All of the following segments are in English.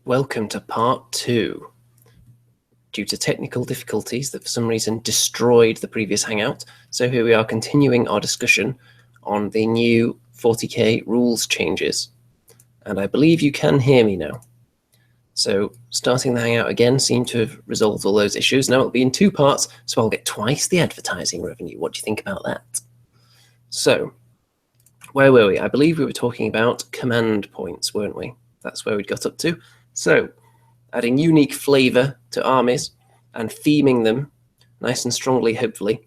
Welcome to part 2. Due to technical difficulties that for some reason destroyed the previous hangout, so here we are continuing our discussion on the new 40k rules changes. And I believe you can hear me now. So starting the hangout again seemed to have resolved all those issues. Now it'll be in 2 parts, so I'll get twice the advertising revenue. What do you think about that? So, where were we? I believe we were talking about command points, weren't we? That's where we'd got up to. So, adding unique flavour to armies and theming them nice and strongly, hopefully.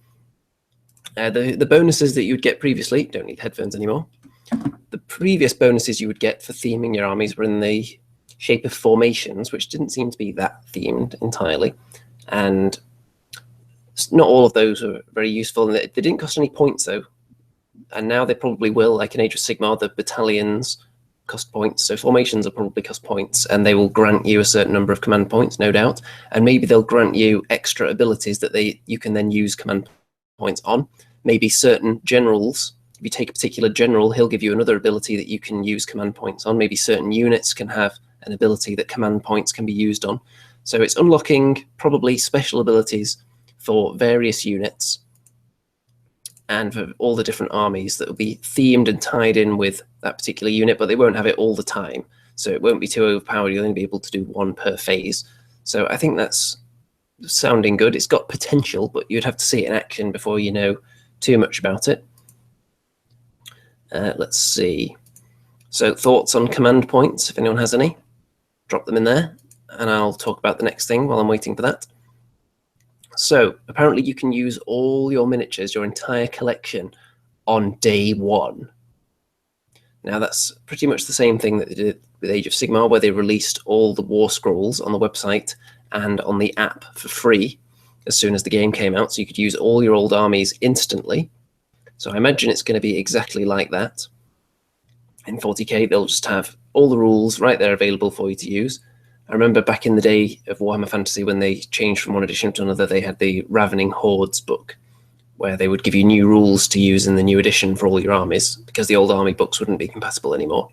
The bonuses that you would get previously, don't need headphones anymore. The previous bonuses you would get for theming your armies were in the shape of formations, which didn't seem to be that themed entirely. And not all of those were very useful. And they didn't cost any points, though. And now they probably will, like in Age of Sigmar, the battalions cost points, so formations will probably cost points, and they will grant you a certain number of command points, no doubt, and maybe they'll grant you extra abilities that you can then use command points on. Maybe certain generals, if you take a particular general, he'll give you another ability that you can use command points on. Maybe certain units can have an ability that command points can be used on. So it's unlocking probably special abilities for various units and for all the different armies that will be themed and tied in with that particular unit, but they won't have it all the time. So it won't be too overpowered. You'll only be able to do 1 per phase. So I think that's sounding good. It's got potential, but you'd have to see it in action before you know too much about it. Let's see. So thoughts on command points, if anyone has any, drop them in there, and I'll talk about the next thing while I'm waiting for that. So apparently you can use all your miniatures, your entire collection, on day 1. Now that's pretty much the same thing that they did with Age of Sigmar, where they released all the war scrolls on the website and on the app for free as soon as the game came out, so you could use all your old armies instantly. So I imagine it's going to be exactly like that. In 40k, they'll just have all the rules right there available for you to use. I remember back in the day of Warhammer Fantasy, when they changed from one edition to another, they had the Ravening Hordes book, where they would give you new rules to use in the new edition for all your armies, because the old army books wouldn't be compatible anymore.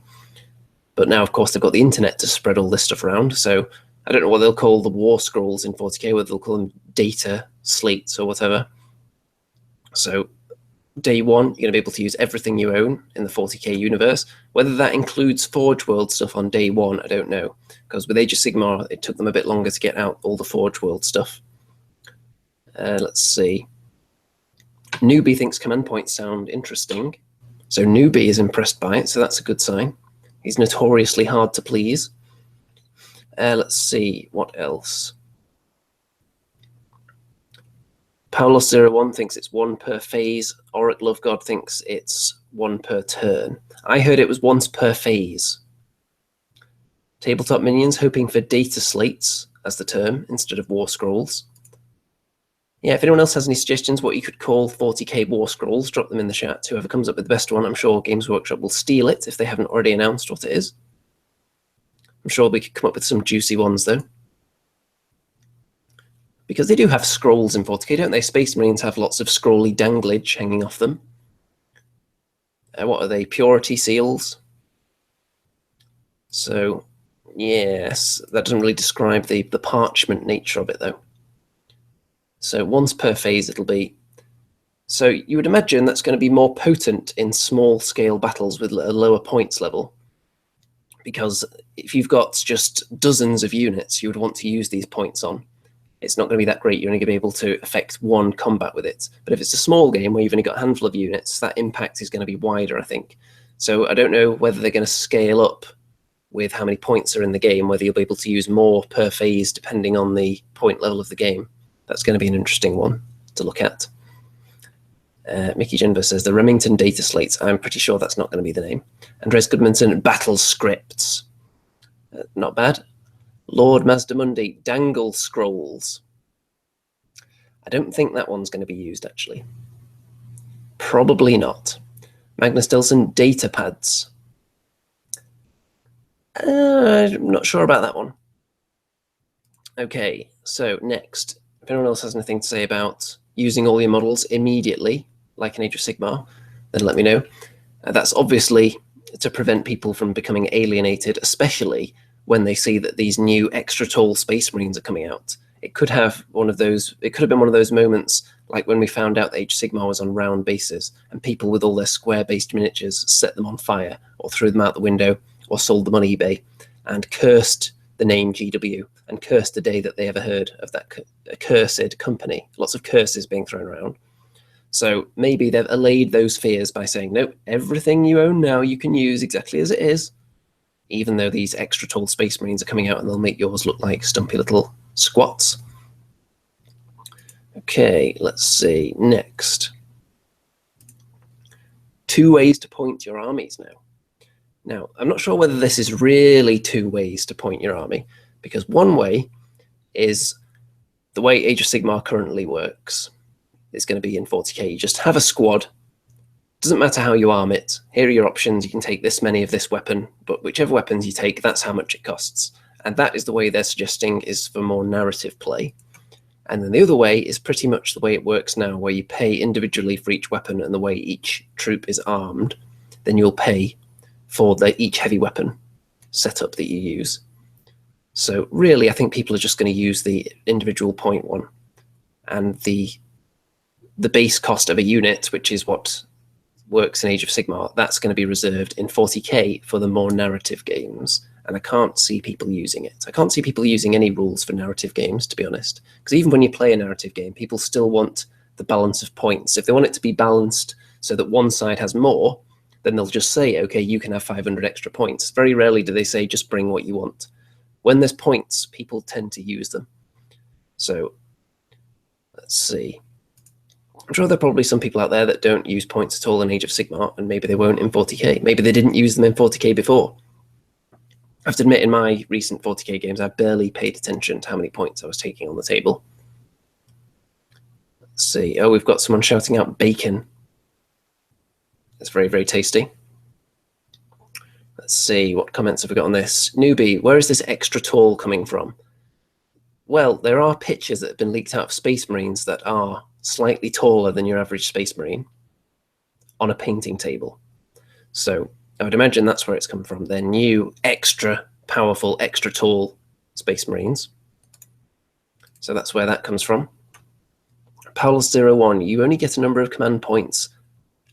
But now, of course, they've got the internet to spread all this stuff around, so I don't know what they'll call the war scrolls in 40k, whether they'll call them data slates or whatever. So day 1, you're going to be able to use everything you own in the 40k universe. Whether that includes Forge World stuff on day 1, I don't know, because with Age of Sigmar, it took them a bit longer to get out all the Forge World stuff. Let's see. Newbie thinks command points sound interesting. So Newbie is impressed by it, so that's a good sign. He's notoriously hard to please. Let's see, what else? Paulos01 thinks it's 1 per phase. Auric Lovegod thinks it's 1 per turn. I heard it was once per phase. Tabletop Minions hoping for data slates as the term instead of war scrolls. Yeah, if anyone else has any suggestions what you could call 40k war scrolls, drop them in the chat. Whoever comes up with the best one, I'm sure Games Workshop will steal it if they haven't already announced what it is. I'm sure we could come up with some juicy ones, though. Because they do have scrolls in 40k, don't they? Space Marines have lots of scrolly danglage hanging off them. What are they? Purity seals? So, yes, that doesn't really describe the parchment nature of it, though. So once per phase it'll be. So you would imagine that's going to be more potent in small-scale battles with a lower points level. Because if you've got just dozens of units you would want to use these points on, it's not going to be that great. You're only going to be able to affect 1 combat with it. But if it's a small game where you've only got a handful of units, that impact is going to be wider, I think. So I don't know whether they're going to scale up with how many points are in the game, whether you'll be able to use more per phase depending on the point level of the game. That's going to be an interesting one to look at. Mickey Jenver says, the Remington data slates. I'm pretty sure that's not going to be the name. Andres Goodmanson, battle scripts. Not bad. Lord Mazdamundi, dangle scrolls. I don't think that one's going to be used, actually. Probably not. Magnus Delson, data pads. I'm not sure about that one. Okay, so next. If anyone else has anything to say about using all your models immediately, like in Age of Sigmar, then let me know. That's obviously to prevent people from becoming alienated, especially when they see that these new extra tall Space Marines are coming out. It could have one of those. It could have been one of those moments, like when we found out that Age of Sigmar was on round bases, and people with all their square-based miniatures set them on fire, or threw them out the window, or sold them on eBay, and cursed the name GW, and cursed the day that they ever heard of that accursed company. Lots of curses being thrown around. So maybe they've allayed those fears by saying, nope, everything you own now you can use exactly as it is, even though these extra tall Space Marines are coming out and they'll make yours look like stumpy little squats. Okay, let's see. Next. 2 ways to point your armies now. Now, I'm not sure whether this is really 2 ways to point your army, because one way is the way Age of Sigmar currently works. It's going to be in 40k. You just have a squad. Doesn't matter how you arm it. Here are your options. You can take this many of this weapon, but whichever weapons you take, that's how much it costs. And that is the way they're suggesting is for more narrative play. And then the other way is pretty much the way it works now, where you pay individually for each weapon and the way each troop is armed. Then you'll pay for each heavy weapon setup that you use. So really, I think people are just going to use the individual point one. And the base cost of a unit, which is what works in Age of Sigmar, that's going to be reserved in 40k for the more narrative games. And I can't see people using it. I can't see people using any rules for narrative games, to be honest. Because even when you play a narrative game, people still want the balance of points. If they want it to be balanced so that one side has more, then they'll just say, okay, you can have 500 extra points. Very rarely do they say, just bring what you want. When there's points, people tend to use them. So, let's see. I'm sure there are probably some people out there that don't use points at all in Age of Sigmar, and maybe they won't in 40k. Maybe they didn't use them in 40k before. I have to admit, in my recent 40k games, I barely paid attention to how many points I was taking on the table. Let's see. Oh, we've got someone shouting out bacon. It's very, very tasty. Let's see. What comments have we got on this? Newbie, where is this extra tall coming from? Well, there are pictures that have been leaked out of Space Marines that are slightly taller than your average Space Marine on a painting table. So I would imagine that's where it's come from. They're new, extra powerful, extra tall Space Marines. So that's where that comes from. Perils01, you only get a number of command points,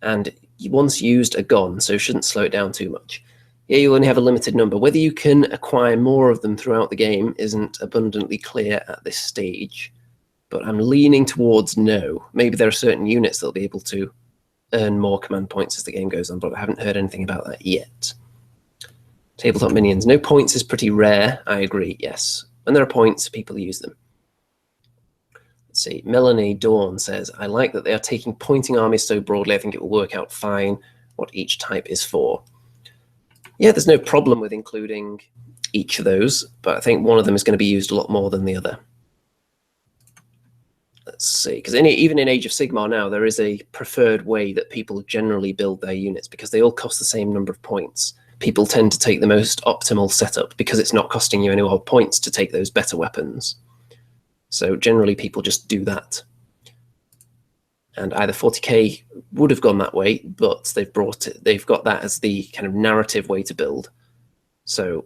and you once used are gone, so shouldn't slow it down too much. Yeah, you'll only have a limited number. Whether you can acquire more of them throughout the game isn't abundantly clear at this stage, but I'm leaning towards no. Maybe there are certain units that'll be able to earn more command points as the game goes on, but I haven't heard anything about that yet. Tabletop minions. No points is pretty rare. I agree, yes. When there are points, people use them. Let's see. Melanie Dawn says, I like that they are taking pointing armies so broadly. I think it will work out fine what each type is for. Yeah, there's no problem with including each of those, but I think one of them is going to be used a lot more than the other. Let's see, because even in Age of Sigmar now, there is a preferred way that people generally build their units because they all cost the same number of points. People tend to take the most optimal setup because it's not costing you any more points to take those better weapons. So generally people just do that. And either 40k would have gone that way, but they've got that as the kind of narrative way to build. So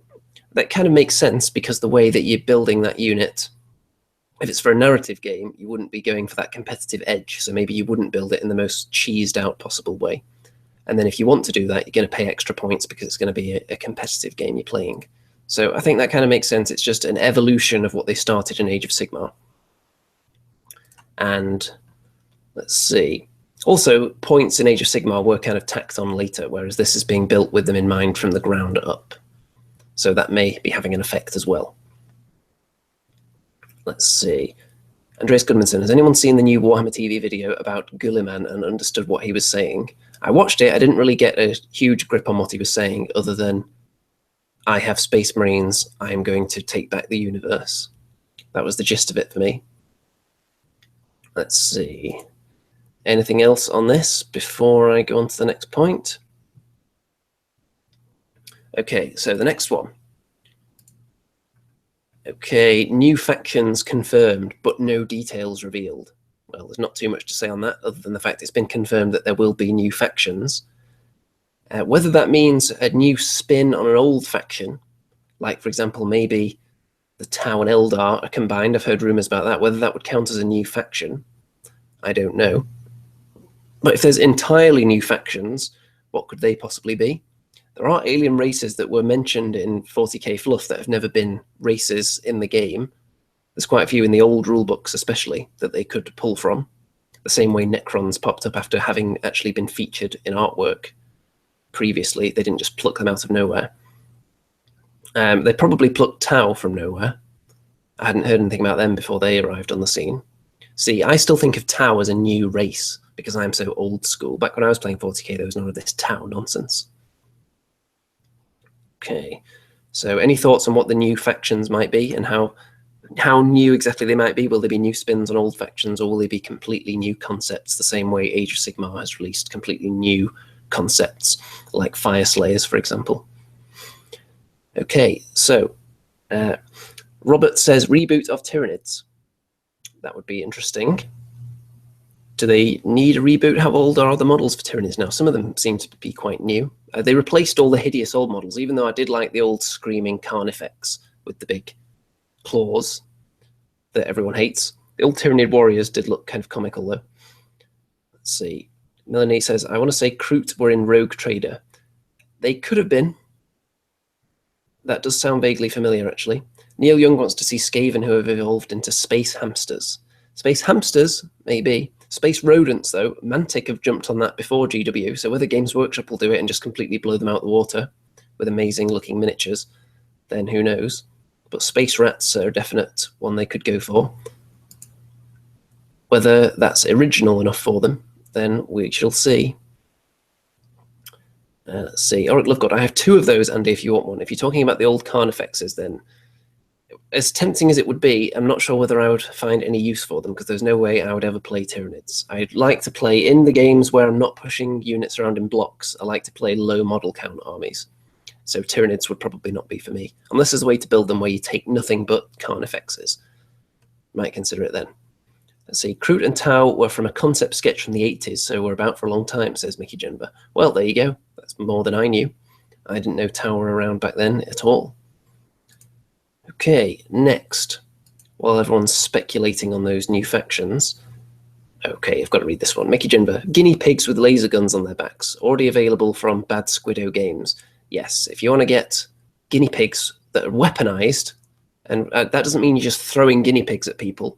that kind of makes sense because the way that you're building that unit, if it's for a narrative game, you wouldn't be going for that competitive edge. So maybe you wouldn't build it in the most cheesed out possible way. And then if you want to do that, you're going to pay extra points because it's going to be a competitive game you're playing. So I think that kind of makes sense. It's just an evolution of what they started in Age of Sigmar. And let's see. Also, points in Age of Sigmar were kind of tacked on later, whereas this is being built with them in mind from the ground up. So that may be having an effect as well. Let's see. Andreas Goodmanson, has anyone seen the new Warhammer TV video about Gulliman and understood what he was saying? I watched it. I didn't really get a huge grip on what he was saying other than, I have Space Marines. I am going to take back the universe. That was the gist of it for me. Let's see. Anything else on this before I go on to the next point? Okay, so the next one. Okay, new factions confirmed, but no details revealed. Well, there's not too much to say on that, other than the fact it's been confirmed that there will be new factions. Whether that means a new spin on an old faction, Like, for example, maybe the Tau and Eldar are combined. I've heard rumors about that. Whether that would count as a new faction, I don't know. But if there's entirely new factions, what could they possibly be? There are alien races that were mentioned in 40k fluff that have never been races in the game. There's quite a few in the old rulebooks especially that they could pull from. The same way Necrons popped up after having actually been featured in artwork previously. They didn't just pluck them out of nowhere. They probably plucked Tau from nowhere. I hadn't heard anything about them before they arrived on the scene. See, I still think of Tau as a new race because I'm so old school. Back when I was playing 40k, there was none of this Tau nonsense. Okay, so any thoughts on what the new factions might be and how new exactly they might be? Will there be new spins on old factions, or will they be completely new concepts, the same way Age of Sigmar has released completely new concepts, like Fire Slayers, for example? Okay, so Robert says reboot of Tyranids. That would be interesting. Do they need a reboot? How old are the models for Tyranids now? Some of them seem to be quite new. They replaced all the hideous old models, even though I did like the old screaming Carnifex with the big claws that everyone hates. The old Tyranid warriors did look kind of comical, though. Let's see. Melanie says, I want to say Kroot were in Rogue Trader. They could have been. That does sound vaguely familiar, actually. Neil Young wants to see Skaven who have evolved into space hamsters. Space hamsters, maybe. Space rodents, though. Mantic have jumped on that before GW, so whether Games Workshop will do it and just completely blow them out the water with amazing-looking miniatures, then who knows. But space rats are a definite one they could go for. Whether that's original enough for them, then we shall see. Let's see. Auric Lovegood, I have 2 of those, Andy, if you want one. If you're talking about the old Carnifexes, then as tempting as it would be, I'm not sure whether I would find any use for them, because there's no way I would ever play Tyranids. I'd like to play in the games where I'm not pushing units around in blocks. I like to play low model count armies. So Tyranids would probably not be for me, unless there's a way to build them where you take nothing but Carnifexes. Might consider it then. Let's see, Kroot and Tau were from a concept sketch from the 80s, so we're about for a long time, says Mickey Jenber. Well, there you go. That's more than I knew. I didn't know Tau were around back then at all. Okay, next. While everyone's speculating on those new factions. Okay, I've got to read this one. Mickey Jenber. Guinea pigs with laser guns on their backs. Already available from Bad Squiddo Games. Yes, if you want to get guinea pigs that are weaponized, and that doesn't mean you're just throwing guinea pigs at people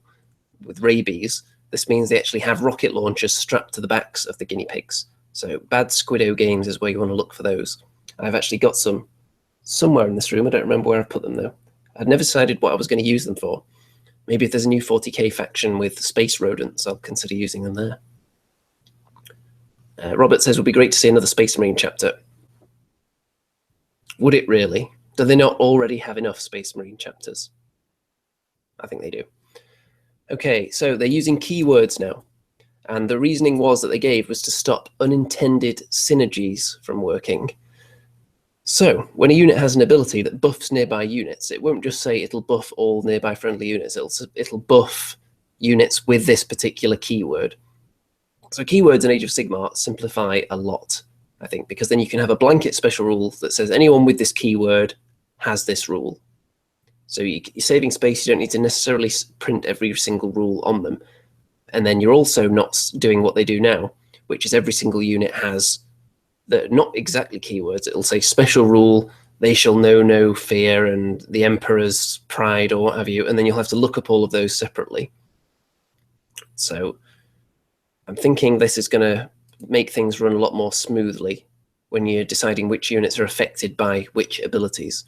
with rabies. This means they actually have rocket launchers strapped to the backs of the guinea pigs. So Bad Squiddo Games is where you want to look for those. I've actually got some somewhere in this room. I don't remember where I've put them, though. I'd never decided what I was going to use them for. Maybe if there's a new 40k faction with space rodents, I'll consider using them there. Robert says, it would be great to see another Space Marine chapter. Would it really? Do they not already have enough Space Marine chapters? I think they do. Okay, so they're using keywords now. And the reasoning was that they gave was to stop unintended synergies from working. So when a unit has an ability that buffs nearby units, it won't just say it'll buff all nearby friendly units. It'll buff units with this particular keyword. So keywords in Age of Sigmar simplify a lot, I think, because then you can have a blanket special rule that says anyone with this keyword has this rule. So you're saving space. You don't need to necessarily print every single rule on them. And then you're also not doing what they do now, which is every single unit has not exactly keywords. It'll say special rule, they shall know no fear, and the Emperor's pride, or what have you. And then you'll have to look up all of those separately. So I'm thinking this is going to make things run a lot more smoothly when you're deciding which units are affected by which abilities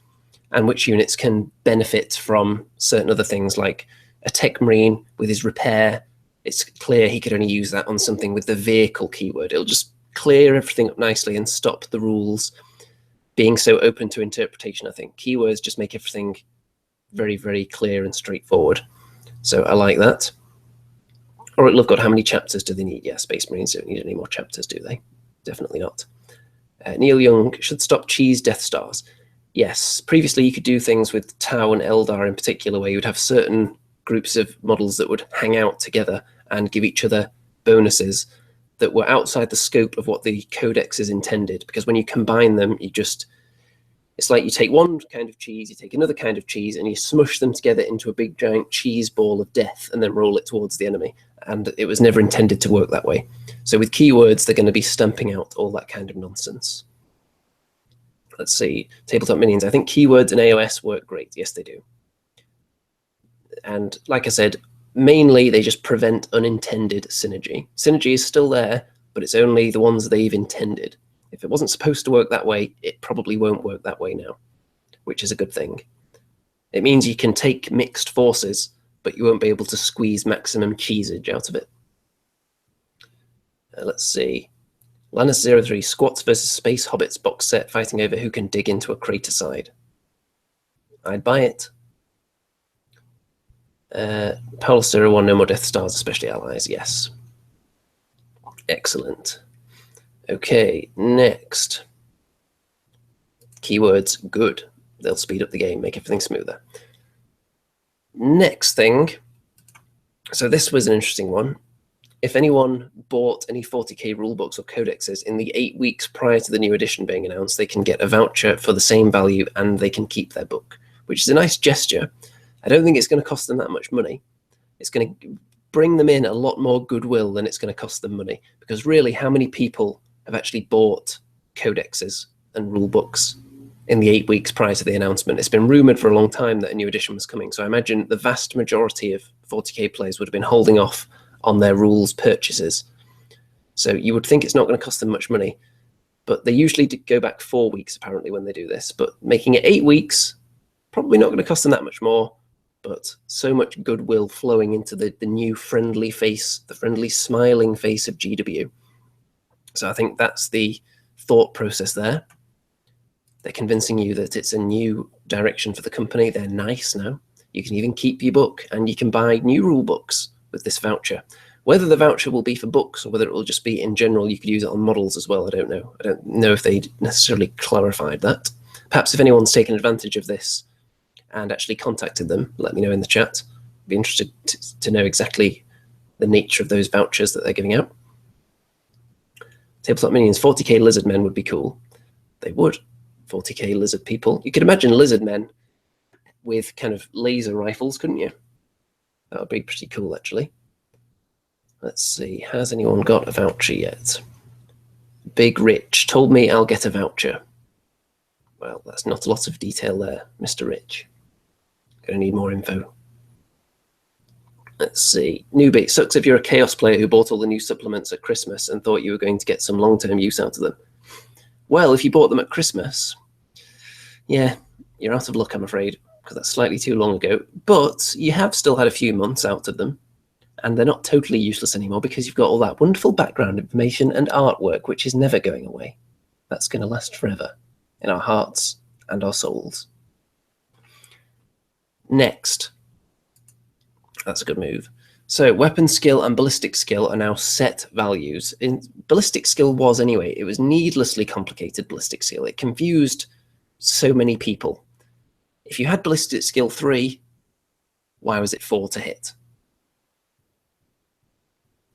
and which units can benefit from certain other things, like a Tech Marine with his repair. It's clear he could only use that on something with the vehicle keyword. It'll just clear everything up nicely and stop the rules being so open to interpretation, I think. Keywords just make everything very, very clear and straightforward. So I like that. All right, Lovegood, how many chapters do they need? Yeah, Space Marines don't need any more chapters, do they? Definitely not. Neil Young, should stop cheese Death Stars. Yes, previously you could do things with Tau and Eldar in particular, where you would have certain groups of models that would hang out together and give each other bonuses that were outside the scope of what the codex is intended, because when you combine them, it's It's like you take one kind of cheese, you take another kind of cheese, and you smush them together into a big giant cheese ball of death and then roll it towards the enemy. And it was never intended to work that way. So with keywords, they're going to be stamping out all that kind of nonsense. Let's see, tabletop minions. I think keywords in AOS work great. Yes, they do. And like I said, mainly they just prevent unintended synergy. Synergy is still there, but it's only the ones they've intended. If it wasn't supposed to work that way, it probably won't work that way now, which is a good thing. It means you can take mixed forces, but you won't be able to squeeze maximum cheesage out of it. Let's see. Lannis03, Squats versus Space Hobbits box set, fighting over who can dig into a crater side. I'd buy it. Perils 01, no more Death Stars, especially allies, yes. Excellent. Okay, next. Keywords, good. They'll speed up the game, make everything smoother. Next thing. So this was an interesting one. If anyone bought any 40k rulebooks or codexes in the 8 weeks prior to the new edition being announced, they can get a voucher for the same value and they can keep their book, which is a nice gesture. I don't think it's going to cost them that much money. It's going to bring them in a lot more goodwill than it's going to cost them money, because really, how many people have actually bought codexes and rule books in the 8 weeks prior to the announcement? It's been rumored for a long time that a new edition was coming, so I imagine the vast majority of 40k players would have been holding off on their rules purchases. So you would think it's not going to cost them much money, but they usually go back 4 weeks apparently when they do this, but making it 8 weeks, probably not going to cost them that much more, but so much goodwill flowing into the new friendly face, the friendly smiling face of GW. So I think that's the thought process there. They're convincing you that it's a new direction for the company. They're nice now. You can even keep your book and you can buy new rule books with this voucher. Whether the voucher will be for books or whether it will just be in general, you could use it on models as well. I don't know. I don't know if they necessarily clarified that. Perhaps if anyone's taken advantage of this and actually contacted them, let me know in the chat. I'd be interested to know exactly the nature of those vouchers that they're giving out. Tabletop minions, 40k lizard men would be cool. They would. 40k lizard people. You could imagine lizard men with kind of laser rifles, couldn't you? That would be pretty cool, actually. Let's see. Has anyone got a voucher yet? Big Rich told me I'll get a voucher. Well, that's not a lot of detail there, Mr. Rich. Gonna need more info. Let's see. Newbie, sucks if you're a Chaos player who bought all the new supplements at Christmas and thought you were going to get some long-term use out of them. Well, if you bought them at Christmas, yeah, you're out of luck, I'm afraid, because that's slightly too long ago. But you have still had a few months out of them, and they're not totally useless anymore because you've got all that wonderful background information and artwork, which is never going away. That's going to last forever in our hearts and our souls. Next. That's a good move. So weapon skill and ballistic skill are now set values. Ballistic skill was anyway. It was needlessly complicated, ballistic skill. It confused so many people. If you had ballistic skill 3, why was it 4 to hit?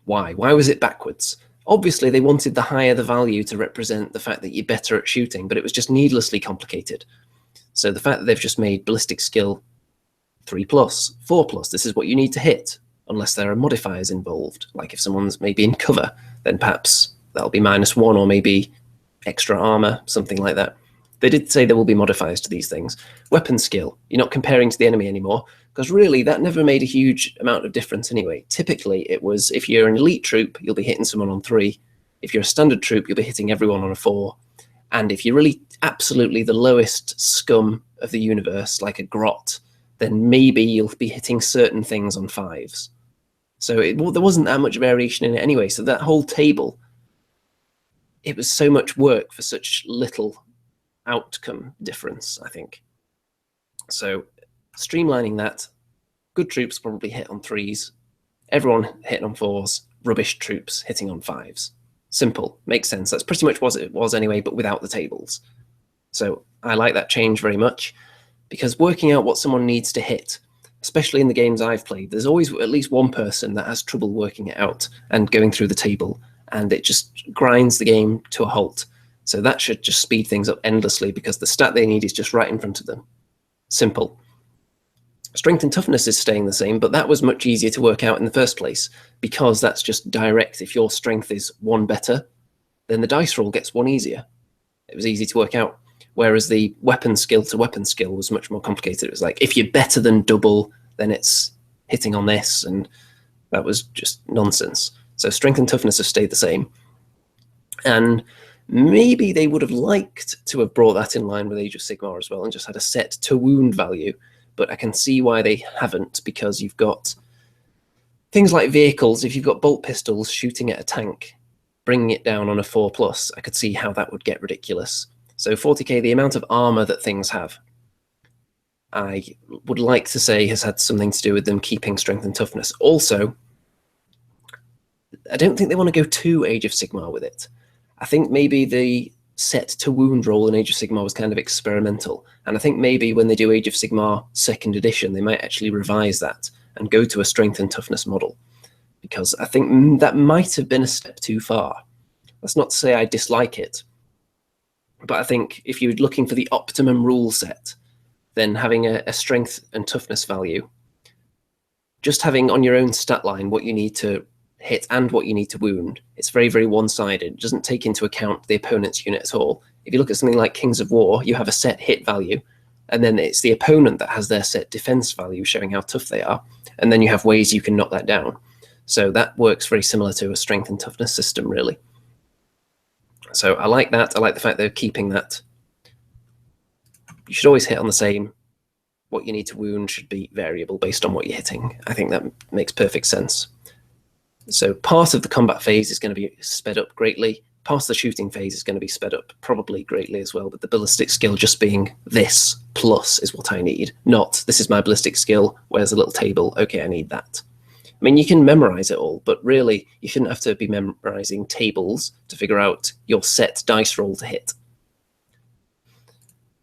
Why? Why was it backwards? Obviously, they wanted the higher the value to represent the fact that you're better at shooting, but it was just needlessly complicated. So the fact that they've just made ballistic skill 3+, 4+, this is what you need to hit, unless there are modifiers involved. Like if someone's maybe in cover, then perhaps that'll be -1 or maybe extra armor, something like that. They did say there will be modifiers to these things. Weapon skill, you're not comparing to the enemy anymore, because really that never made a huge amount of difference anyway. Typically it was, if you're an elite troop, you'll be hitting someone on 3. If you're a standard troop, you'll be hitting everyone on a 4. And if you're really absolutely the lowest scum of the universe, like a grot, then maybe you'll be hitting certain things on 5s. So there wasn't that much variation in it anyway. So that whole table, it was so much work for such little outcome difference, I think. So streamlining that, good troops probably hit on 3s, everyone hit on 4s, rubbish troops hitting on 5s. Simple, makes sense. That's pretty much what it was anyway, but without the tables. So I like that change very much, because working out what someone needs to hit, especially in the games I've played, there's always at least one person that has trouble working it out and going through the table, and it just grinds the game to a halt. So that should just speed things up endlessly because the stat they need is just right in front of them. Simple. Strength and toughness is staying the same, but that was much easier to work out in the first place because that's just direct. If your strength is 1 better, then the dice roll gets 1 easier. It was easy to work out. Whereas the weapon skill to weapon skill was much more complicated. It was like, if you're better than double, then it's hitting on this, and that was just nonsense. So strength and toughness have stayed the same. And maybe they would have liked to have brought that in line with Age of Sigmar as well and just had a set to wound value. But I can see why they haven't, because you've got things like vehicles. If you've got bolt pistols shooting at a tank, bringing it down on a 4+, I could see how that would get ridiculous. So 40k, the amount of armor that things have, I would like to say has had something to do with them keeping strength and toughness. Also, I don't think they want to go too Age of Sigmar with it. I think maybe the set to wound roll in Age of Sigmar was kind of experimental. And I think maybe when they do Age of Sigmar 2nd edition, they might actually revise that and go to a strength and toughness model. Because I think that might have been a step too far. That's not to say I dislike it. But I think if you're looking for the optimum rule set, then having a strength and toughness value, just having on your own stat line what you need to hit and what you need to wound, it's very, very one-sided. It doesn't take into account the opponent's unit at all. If you look at something like Kings of War, you have a set hit value, and then it's the opponent that has their set defense value showing how tough they are, and then you have ways you can knock that down. So that works very similar to a strength and toughness system, really. So I like that. I like the fact they're keeping that. You should always hit on the same. What you need to wound should be variable based on what you're hitting. I think that makes perfect sense. So part of the combat phase is going to be sped up greatly. Part of the shooting phase is going to be sped up probably greatly as well, but the ballistic skill just being this plus is what I need, not this is my ballistic skill, where's a little table, okay, I need that. I mean, you can memorize it all, but really you shouldn't have to be memorizing tables to figure out your set dice roll to hit.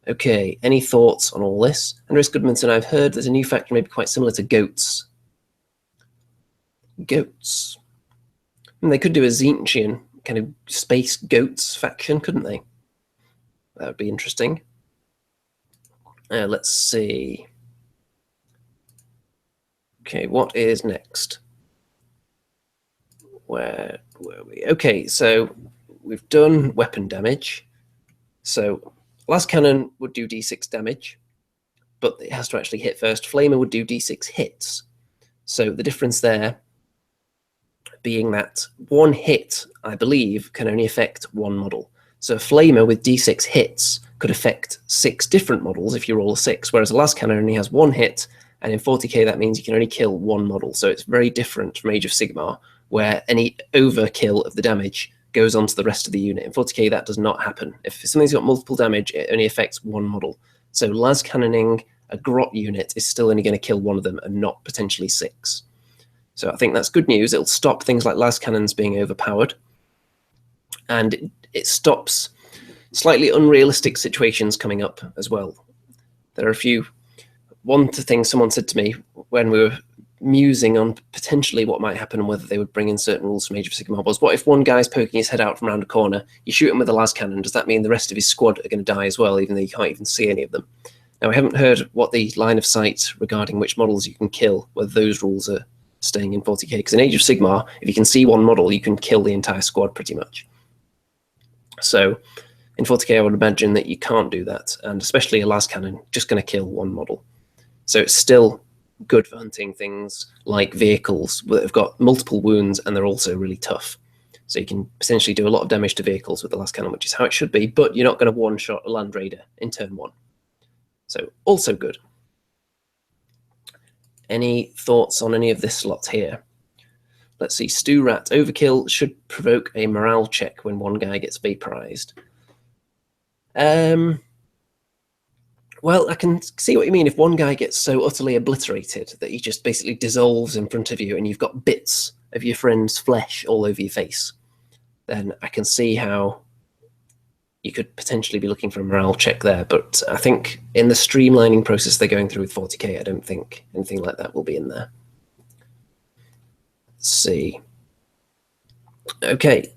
Okay, any thoughts on all this? Andreas Goodmanson, I've heard there's a new factor maybe quite similar to goats. Goats. And they could do a Tzeentchian kind of space goats faction, couldn't they? That would be interesting. Let's see. Okay, what is next? Where were we? Okay, so we've done weapon damage. So Las Cannon would do d6 damage, but it has to actually hit first. Flamer would do d6 hits. So the difference there being that 1 hit, I believe, can only affect 1 model. So a Flamer with d6 hits could affect 6 different models if you roll a 6, whereas a Las Cannon only has 1 hit, and in 40k that means you can only kill 1 model. So it's very different from Age of Sigmar, where any overkill of the damage goes on to the rest of the unit. In 40k that does not happen. If something's got multiple damage, it only affects 1 model. So las cannoning a grot unit is still only going to kill 1 of them and not potentially 6. So I think that's good news. It'll stop things like las cannons being overpowered, and it stops slightly unrealistic situations coming up as well. There are a few. One thing someone said to me when we were musing on potentially what might happen and whether they would bring in certain rules from Age of Sigmar was, what if one guy's poking his head out from around a corner, you shoot him with a las cannon, does that mean the rest of his squad are going to die as well, even though you can't even see any of them? Now, I haven't heard what the line of sight regarding which models you can kill, whether those rules are staying in 40k, because in Age of Sigmar, if you can see one model, you can kill the entire squad pretty much. So in 40k, I would imagine that you can't do that, and especially a las cannon, just going to kill 1 model. So it's still good for hunting things like vehicles that have got multiple wounds and they're also really tough. So you can potentially do a lot of damage to vehicles with the las cannon, which is how it should be, but you're not going to one-shot a land raider in turn 1. So also good. Any thoughts on any of this lot here? Let's see. Stew Rat. Overkill should provoke a morale check when one guy gets vaporized. Well, I can see what you mean. If one guy gets so utterly obliterated that he just basically dissolves in front of you and you've got bits of your friend's flesh all over your face, then I can see how you could potentially be looking for a morale check there. But I think in the streamlining process they're going through with 40k, I don't think anything like that will be in there. Let's see. Okay,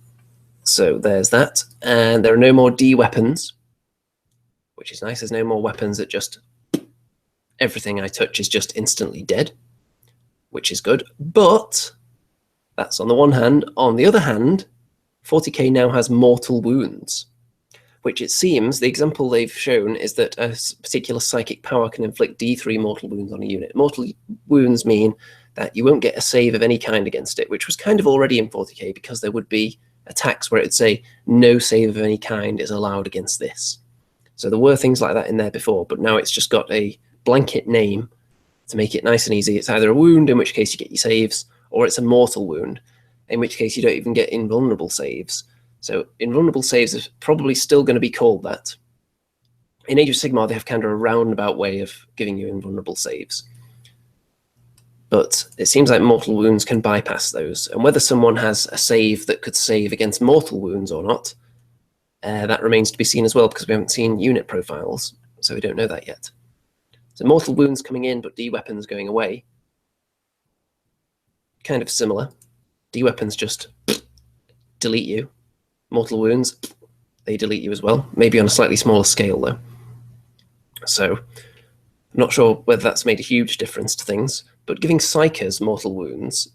so there's that. And there are no more D weapons, which is nice. There's no more weapons that just everything I touch is just instantly dead, which is good. But that's on the one hand. On the other hand, 40k now has mortal wounds, which it seems the example they've shown is that a particular psychic power can inflict D3 mortal wounds on a unit. Mortal wounds mean that you won't get a save of any kind against it, which was kind of already in 40k because there would be attacks where it would say no save of any kind is allowed against this. So there were things like that in there before, but now it's just got a blanket name to make it nice and easy. It's either a wound, in which case you get your saves, or it's a mortal wound, in which case you don't even get invulnerable saves. So invulnerable saves are probably still going to be called that. In Age of Sigmar, they have kind of a roundabout way of giving you invulnerable saves. But it seems like mortal wounds can bypass those. And whether someone has a save that could save against mortal wounds or not, that remains to be seen as well, because we haven't seen unit profiles, so we don't know that yet. So mortal wounds coming in, but D weapons going away. Kind of similar. D weapons just delete you. Mortal wounds, they delete you as well. Maybe on a slightly smaller scale, though. So I'm not sure whether that's made a huge difference to things, but giving Psykers mortal wounds,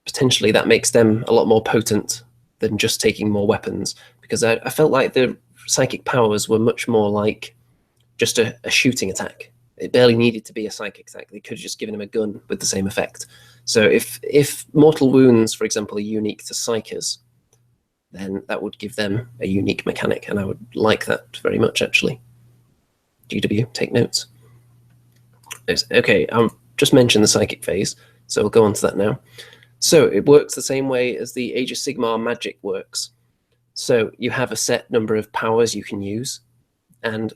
potentially that makes them a lot more potent than just taking more weapons, because I felt like the psychic powers were much more like just a shooting attack. It barely needed to be a psychic attack. They could have just given him a gun with the same effect. So if mortal wounds, for example, are unique to Psykers, then that would give them a unique mechanic, and I would like that very much, actually. GW, take notes. Okay, I'll just mention the psychic phase, so we'll go on to that now. So it works the same way as the Age of Sigmar magic works. So you have a set number of powers you can use, and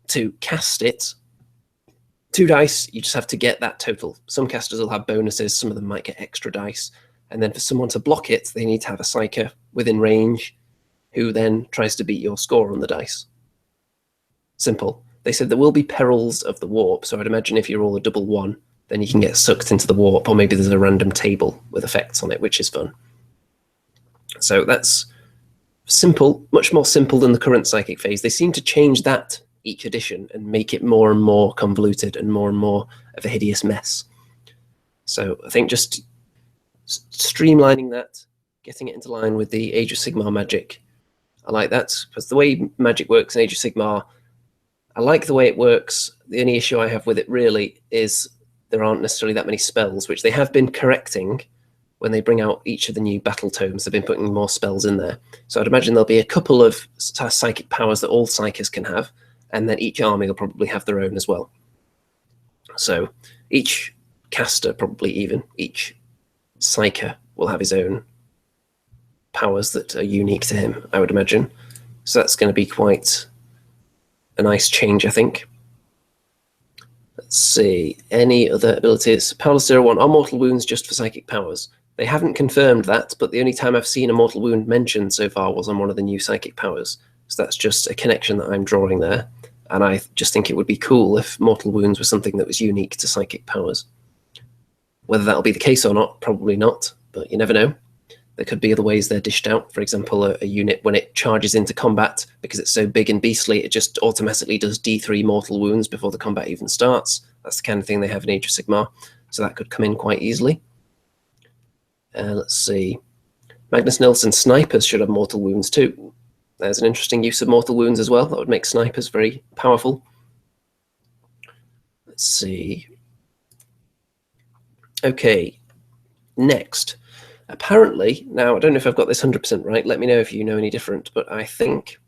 to cast it, 2 dice, you just have to get that total. Some casters will have bonuses, some of them might get extra dice, and then for someone to block it, they need to have a psyker within range who then tries to beat your score on the dice. Simple. They said there will be perils of the warp, so I'd imagine if you roll a double 1, then you can get sucked into the warp, or maybe there's a random table with effects on it, which is fun. So that's simple, much more simple than the current psychic phase. They seem to change that each edition and make it more and more convoluted and more of a hideous mess. So I think just streamlining that, getting it into line with the Age of Sigmar magic, I like that, because the way magic works in Age of Sigmar, I like the way it works. The only issue I have with it really is there aren't necessarily that many spells, which they have been correcting when they bring out each of the new battle tomes. They've been putting more spells in there. So I'd imagine there'll be a couple of psychic powers that all psychers can have, and then each army will probably have their own as well. So each caster, probably even, each psyker will have his own powers that are unique to him, I would imagine. So that's going to be quite a nice change, I think. Let's see, any other abilities? Powerless 01, are mortal wounds just for psychic powers? They haven't confirmed that, but the only time I've seen a mortal wound mentioned so far was on one of the new psychic powers. So that's just a connection that I'm drawing there. And I just think it would be cool if mortal wounds was something that was unique to psychic powers. Whether that'll be the case or not, probably not, but you never know. There could be other ways they're dished out. For example, a unit, when it charges into combat, because it's so big and beastly, it just automatically does D3 mortal wounds before the combat even starts. That's the kind of thing they have in Age of Sigmar, so that could come in quite easily. Let's see. Magnus Nilsson, snipers should have mortal wounds too. There's an interesting use of mortal wounds as well. That would make snipers very powerful. Let's see. Okay, next. Apparently, now I don't know if I've got this 100% right, let me know if you know any different, but I think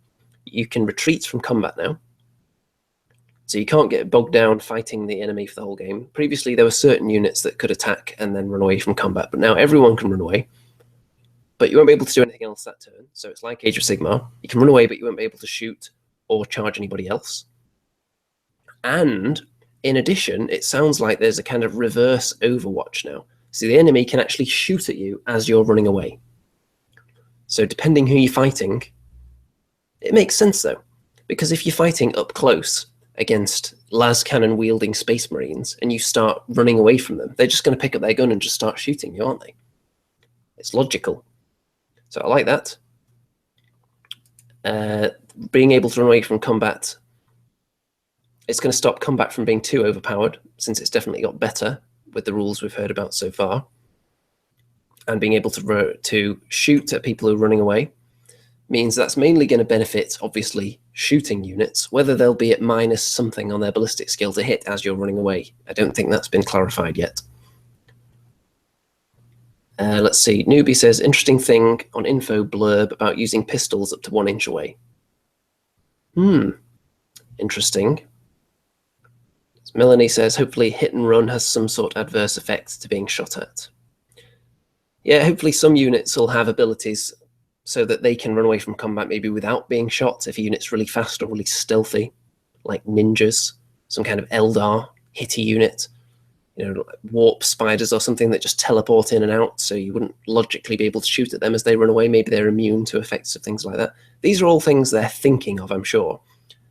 you can retreat from combat now. So you can't get bogged down fighting the enemy for the whole game. Previously, there were certain units that could attack and then run away from combat, but now everyone can run away. But you won't be able to do anything else that turn, so it's like Age of Sigmar. You can run away, but you won't be able to shoot or charge anybody else. And in addition, it sounds like there's a kind of reverse Overwatch now. So the enemy can actually shoot at you as you're running away. So depending who you're fighting, it makes sense though. Because if you're fighting up close against las cannon wielding space marines and you start running away from them, they're just going to pick up their gun and just start shooting you, aren't they? It's logical. So I like that. Being able to run away from combat, it's going to stop combat from being too overpowered, since it's definitely got better with the rules we've heard about so far. And being able to shoot at people who are running away means that's mainly going to benefit, obviously, shooting units, whether they'll be at minus something on their ballistic skill to hit as you're running away. I don't think that's been clarified yet. Let's see. Newbie says, interesting thing on info blurb about using pistols up to 1 inch away. Interesting. Melanie says, hopefully hit and run has some sort of adverse effect to being shot at. Yeah, hopefully some units will have abilities so that they can run away from combat maybe without being shot if a unit's really fast or really stealthy, like ninjas, some kind of Eldar hitty unit, you know, like warp spiders or something that just teleport in and out, so you wouldn't logically be able to shoot at them as they run away. Maybe they're immune to effects of things like that. These are all things they're thinking of, I'm sure,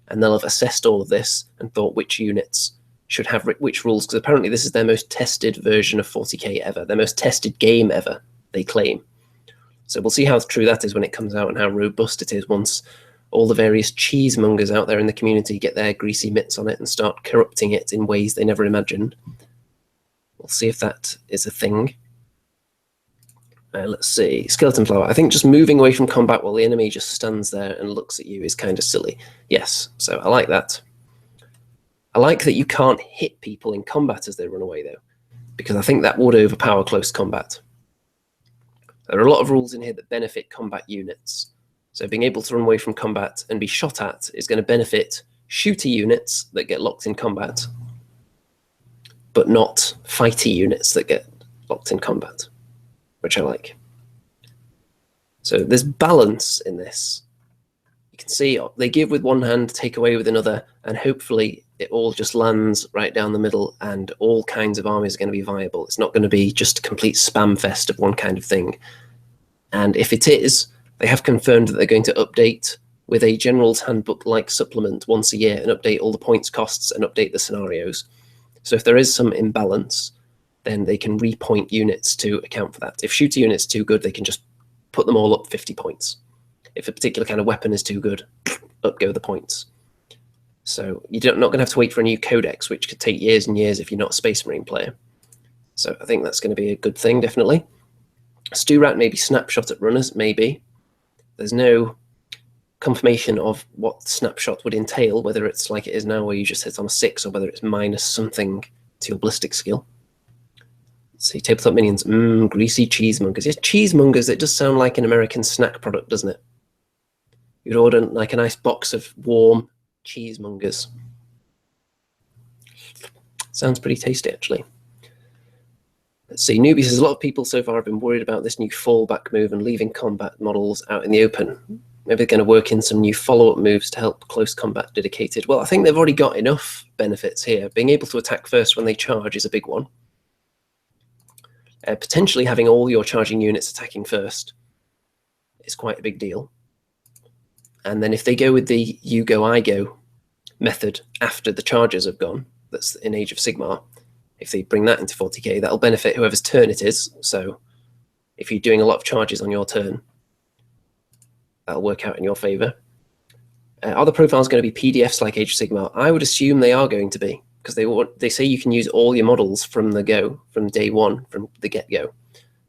and they'll have assessed all of this and thought which units should have which rules, because apparently this is their most tested version of 40k ever, their most tested game ever, they claim. So we'll see how true that is when it comes out and how robust it is once all the various cheesemongers out there in the community get their greasy mitts on it and start corrupting it in ways they never imagined. We'll see if that is a thing. Let's see. Skeleton flower. I think just moving away from combat while the enemy just stands there and looks at you is kind of silly. Yes, so I like that. I like that you can't hit people in combat as they run away, though, because I think that would overpower close combat. There are a lot of rules in here that benefit combat units. So being able to run away from combat and be shot at is going to benefit shooter units that get locked in combat, but not fighty units that get locked in combat, which I like. So there's balance in this. You can see they give with one hand, take away with another, and hopefully it all just lands right down the middle and all kinds of armies are going to be viable. It's not going to be just a complete spam fest of one kind of thing. And if it is, they have confirmed that they're going to update with a General's Handbook-like supplement once a year and update all the points costs and update the scenarios. So if there is some imbalance, then they can repoint units to account for that. If shooter units are too good, they can just put them all up 50 points. If a particular kind of weapon is too good, up go the points. So you're not going to have to wait for a new codex, which could take years and years if you're not a Space Marine player. So I think that's going to be a good thing, definitely. Stu Rat maybe snapshot at runners, maybe. There's no confirmation of what snapshot would entail, whether it's like it is now where you just hit on a 6 or whether it's minus something to your ballistic skill. Let's see, tabletop minions. Greasy cheesemongers. Yeah, cheesemongers, it does sound like an American snack product, doesn't it? You'd order like a nice box of warm cheesemongers. Sounds pretty tasty, actually. Let's see, Newbie says a lot of people so far have been worried about this new fallback move and leaving combat models out in the open. Maybe they're going to work in some new follow-up moves to help close combat dedicated. Well, I think they've already got enough benefits here. Being able to attack first when they charge is a big one. Potentially having all your charging units attacking first is quite a big deal. And then if they go with the you go, I go method after the charges have gone, that's in Age of Sigmar, if they bring that into 40k, that'll benefit whoever's turn it is. So if you're doing a lot of charges on your turn, that'll work out in your favor. Are the profiles going to be PDFs like Age of Sigmar? I would assume they are going to be, because they say you can use all your models from the go, from day one, from the get-go.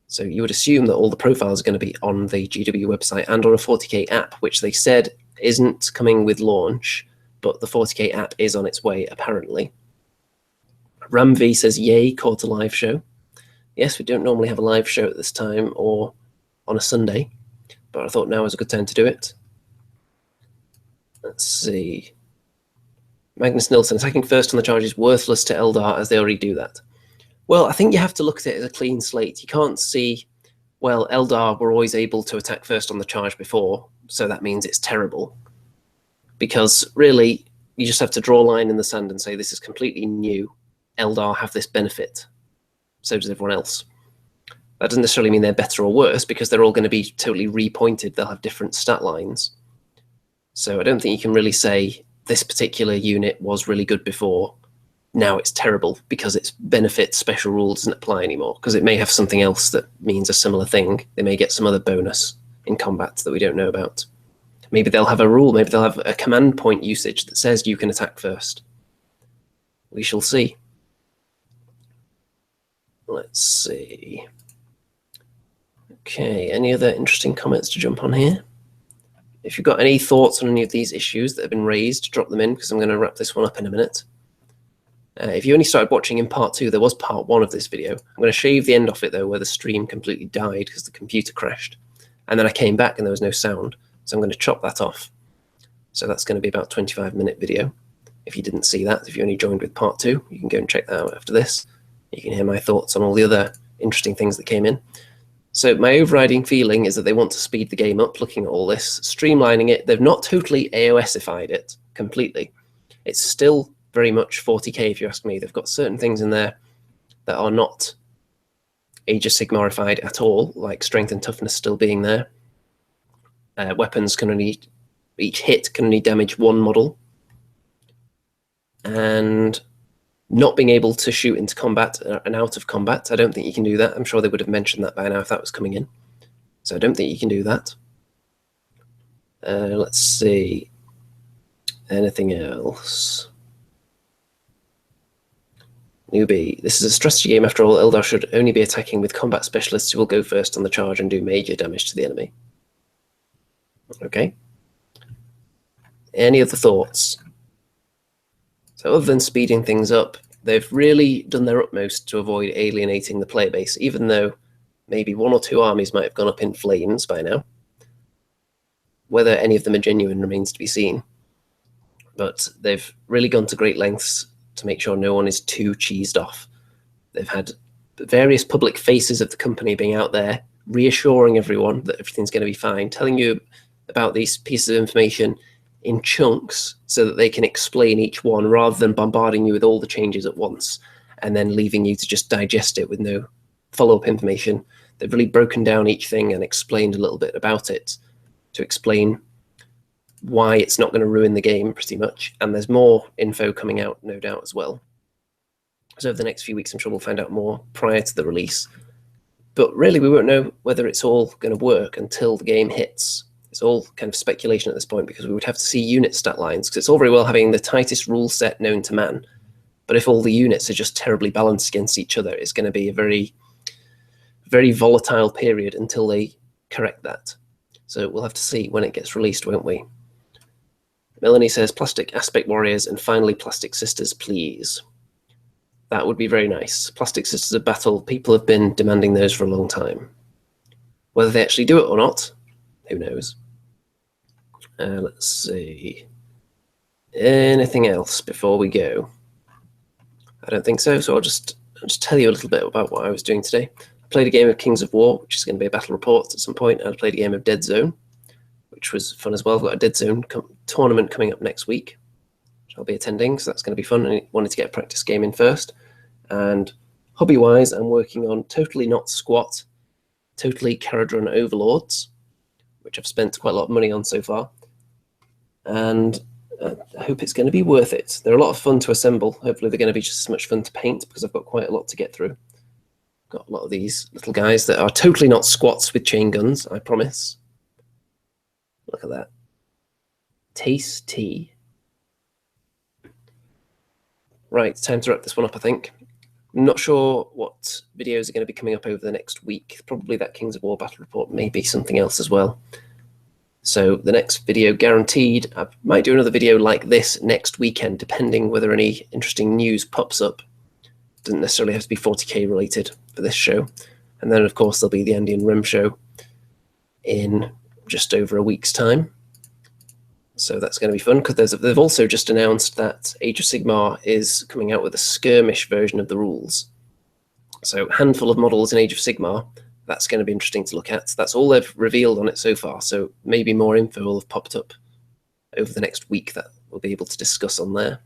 So you would assume that all the profiles are going to be on the GW website and on a 40k app, which they said isn't coming with launch, but the 40k app is on its way, apparently. Ramv says, yay, caught a live show. Yes, we don't normally have a live show at this time or on a Sunday, but I thought now was a good time to do it. Let's see. Magnus Nilsson, attacking first on the charge is worthless to Eldar as they already do that. Well, I think you have to look at it as a clean slate. You can't see, well, Eldar were always able to attack first on the charge before, so that means it's terrible. Because really, you just have to draw a line in the sand and say this is completely new. Eldar have this benefit. So does everyone else. That doesn't necessarily mean they're better or worse, because they're all going to be totally repointed. They'll have different stat lines. So I don't think you can really say this particular unit was really good before, now it's terrible because its benefit special rule doesn't apply anymore, because it may have something else that means a similar thing. They may get some other bonus in combat that we don't know about. Maybe they'll have a rule, maybe they'll have a command point usage that says you can attack first. We shall see. Let's see. Okay, any other interesting comments to jump on here? If you've got any thoughts on any of these issues that have been raised, drop them in, because I'm going to wrap this one up in a minute. If you only started watching in part 2, there was part 1 of this video. I'm going to shave the end off it, though, where the stream completely died because the computer crashed. And then I came back and there was no sound. So I'm going to chop that off. So that's going to be about a 25-minute video. If you didn't see that, if you only joined with part 2, you can go and check that out after this. You can hear my thoughts on all the other interesting things that came in. So my overriding feeling is that they want to speed the game up, looking at all this, streamlining it. They've not totally AOSified it completely. It's still very much 40k, if you ask me. They've got certain things in there that are not Age of Sigmarified at all, like strength and toughness still being there. Weapons can only, each hit can only damage one model. And not being able to shoot into combat and out of combat, I don't think you can do that. I'm sure they would have mentioned that by now if that was coming in. So I don't think you can do that. Let's see. Anything else? Newbie. This is a strategy game after all. Eldar should only be attacking with combat specialists who will go first on the charge and do major damage to the enemy. Okay. Any other thoughts? So other than speeding things up, they've really done their utmost to avoid alienating the player base, even though maybe 1 or 2 armies might have gone up in flames by now. Whether any of them are genuine remains to be seen. But they've really gone to great lengths to make sure no one is too cheesed off. They've had various public faces of the company being out there, reassuring everyone that everything's going to be fine, telling you about these pieces of information in chunks so that they can explain each one rather than bombarding you with all the changes at once and then leaving you to just digest it with no follow-up information. They've really broken down each thing and explained a little bit about it to explain why it's not going to ruin the game, pretty much. And there's more info coming out, no doubt, as well. So over the next few weeks, I'm sure we'll find out more prior to the release. But really, we won't know whether it's all going to work until the game hits. It's all kind of speculation at this point because we would have to see unit stat lines, because it's all very well having the tightest rule set known to man. But if all the units are just terribly balanced against each other, it's going to be a very, very volatile period until they correct that. So we'll have to see when it gets released, won't we? Melanie says, Plastic Aspect Warriors and finally Plastic Sisters, please. That would be very nice. Plastic Sisters of Battle, people have been demanding those for a long time. Whether they actually do it or not, who knows? Let's see. Anything else before we go? I don't think so, so I'll just tell you a little bit about what I was doing today. I played a game of Kings of War, which is going to be a battle report at some point, and I played a game of Dead Zone, which was fun as well. I've got a Dead Zone tournament coming up next week, which I'll be attending, so that's going to be fun. I wanted to get a practice game in first. And hobby-wise, I'm working on Totally Not Squat, Totally Caradron Overlords, which I've spent quite a lot of money on so far. And I hope it's going to be worth it. They're a lot of fun to assemble. Hopefully they're going to be just as much fun to paint, because I've got quite a lot to get through. Got a lot of these little guys that are totally not squats with chain guns, I promise. Look at that. Tasty. Right, time to wrap this one up, I think. I'm not sure what videos are going to be coming up over the next week. Probably that Kings of War battle report, maybe something else as well. So the next video guaranteed. I might do another video like this next weekend, depending whether any interesting news pops up. Doesn't necessarily have to be 40k related for this show. And then, of course, there'll be the Andy and Rim show in just over a week's time. So that's going to be fun, because they've also just announced that Age of Sigmar is coming out with a skirmish version of the rules. So a handful of models in Age of Sigmar. That's going to be interesting to look at. That's all they've revealed on it so far, so maybe more info will have popped up over the next week that we'll be able to discuss on there.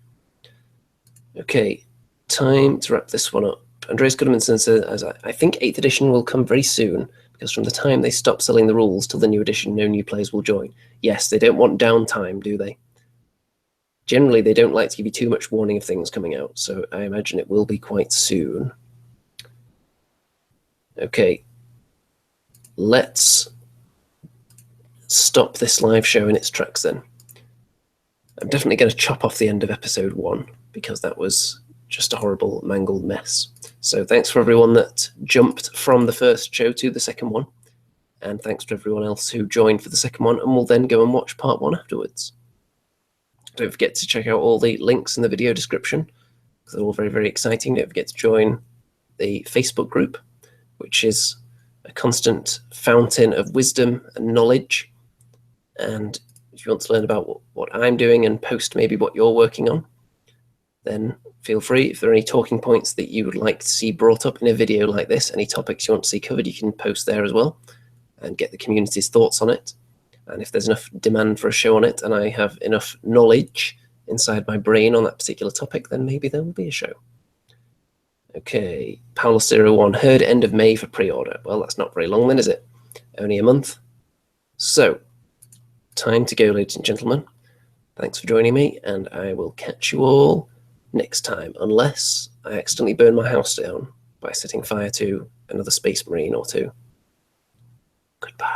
Okay, time to wrap this one up. Andreas Goodmanson says, I think 8th edition will come very soon, because from the time they stop selling the rules till the new edition, no new players will join. Yes, they don't want downtime, do they? Generally, they don't like to give you too much warning of things coming out, so I imagine it will be quite soon. Okay. Let's stop this live show in its tracks then. I'm definitely going to chop off the end of episode 1 because that was just a horrible, mangled mess. So thanks for everyone that jumped from the first show to the second one. And thanks to everyone else who joined for the second one and will then go and watch part 1 afterwards. Don't forget to check out all the links in the video description, because they're all very, very exciting. Don't forget to join the Facebook group, which is a constant fountain of wisdom and knowledge. And if you want to learn about what I'm doing and post maybe what you're working on, then feel free. If there are any talking points that you would like to see brought up in a video like this, any topics you want to see covered, you can post there as well and get the community's thoughts on it. And if there's enough demand for a show on it and I have enough knowledge inside my brain on that particular topic, then maybe there will be a show. Okay, Paulus01, heard end of May for pre-order. Well, that's not very long then, is it? Only a month. So, time to go, ladies and gentlemen. Thanks for joining me, and I will catch you all next time, unless I accidentally burn my house down by setting fire to another Space Marine or two. Goodbye.